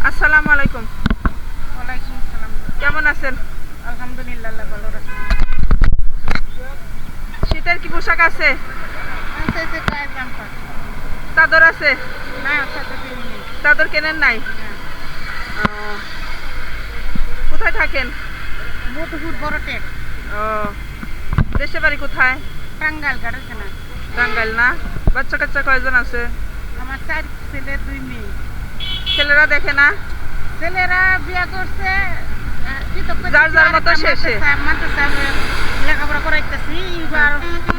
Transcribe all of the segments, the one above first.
আসসালামু আলাইকুম। ওয়ালাইকুম আসসালাম। কেমন আছেন? আলহামদুলিল্লাহ, আল্লাহ ভালো রাখছে। শীতের কি পোশাক আছে? আছে যে গায়ে জাম্পার। চাদর আছে? না, সাথে দিন নেই। চাদর কেনেন নাই? না, ও, কোথায় থাকেন? মধুপুর বড় টেক, ও, দেশে বাড়ি কোথায়? টাঙ্গাইল গাড়ির কেনা। টাঙ্গাইল না? বাচ্চা কাচ্চা কয়জন আছে? আমার 4 ছেলে 2 মেয়ে। ছেলেরা দেখে না? ছেলেরা বিয়া করছে, যার যার মতো শেষে। লেখাপড়া করাইতেছি, এবার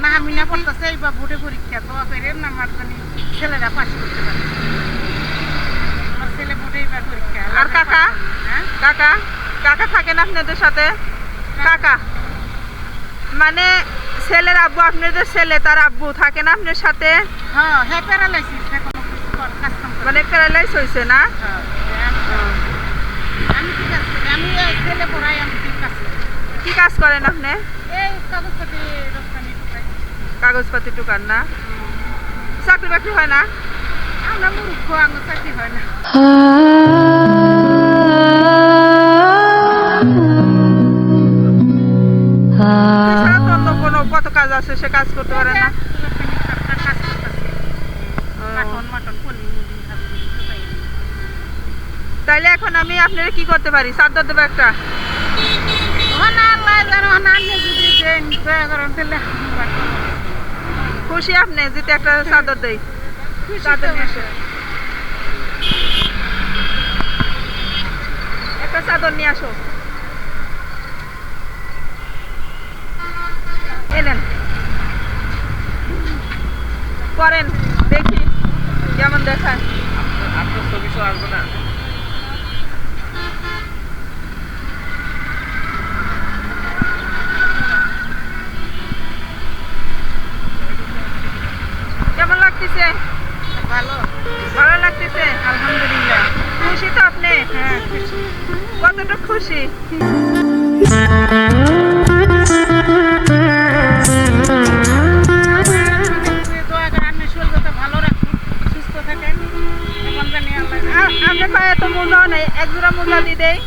নাহামিনা পড়তেছে, এবার ভোটে পরীক্ষা দোয়া করেন আমার জানি ছেলেরা পাস করতে পারে। আমার ছেলে ভোটে এবার পরীক্ষা। আর কাকা? হ্যাঁ, কাকা কাকা থাকেন আপনাদের সাথে? কাকা মানে ছেলের আব্বু, আপনাদের ছেলে তার আব্বু থাকেন আপনার সাথে? হ্যাঁ, হ্যাঁ, প্যারালাইসিস এখন কাজ কাম করে। মানে প্যারালাইজ হয়েছে না? হ্যাঁ, আমি ঠিক আছে, আমি এই ছেলে পড়াই, আমি ঠিক আছে। কি কাজ করেন আপনি? এই কাগজপাতি রপ্তানি ঢুকাই। কাগজপাতি দোকান না? চাকরি বাকরি হয় না? আমরা মূর্খ, আমার চাকরি হয় না। এছাড়া তো অন্য কোনো কত কাজ আছে, সে কাজ করতে পারে না? রপ্তানি কাজ করতেছি, ও, মাটন পলি মুলি হাবি ঢুকাই। তাইলে এখন আমি আপনারা কি করতে পারি? চাদর দেবো একটা? না, আল্লাহ জানো, না নিয়ে যদি দেন দয়া করেন তাহলে আমরা করবো। খুশি আপনি যদি একটা চাদর দেই? খুশি চাদর তো নিয়ে আসো। একটা চাদর নিয়ে আসো। এনেন, করেন দেখি কেমন দেখায়। আপনার ছবি সহ আসবো না? কেমন লাগতেছে? ভালো, ভালো লাগতেছে? আলহামদুলিল্লাহ। খুশি তো আপনি? হ্যাঁ, খুশি। কতটুকু খুশি? দয়া করে আপনি শরীরটা ভালো রাখুন, সুস্থ থাকেন। এখন জানি আল্লাহ আপনার পায়ে তো মোজাও নেই, এক জোড়া মোজা দিয়ে দেই।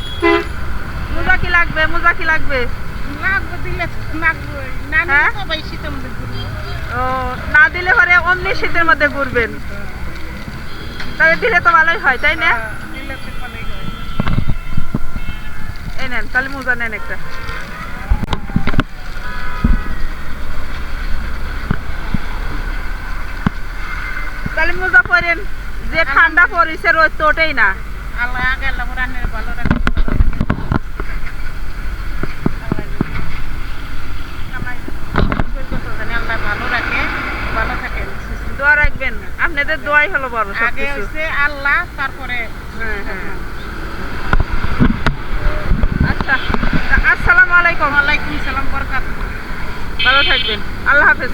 মোজা কি লাগবে? মোজা কি লাগবে? লাগবে, দিলে লাগবে, না হ্যাঁ? নিলে সবাই শীতের মধ্যে ঘুরবো। ও, না দিলে পরে অমনি শীতের মধ্যে ঘুরবেন। তাহলে দিলে তো ভালোই হয়, তাই না? দিলে তো ভালোই হয়। এই নেন, তাহলে মোজা নেন একটা। তাহলে মোজা পরেন, যে ঠান্ডা পড়েছে রোদ তো ওঠেই না। আল্লাহ আগে আল্লাহ রান্নার ভালো রাখে। আল্লাহ ভালো রাখে, ভালো থাকেন। দোয়া রাখবেন, আপনাদের দোয়াই হলো বড় আগে সবকিছু। হচ্ছে আল্লাহ, তারপরে হ্যাঁ, হ্যাঁ। আচ্ছা, আসসালামু আলাইকুম। ওয়ালাইকুম সালাম, বরকাত। ভালো থাকবেন, আল্লাহ হাফেজ।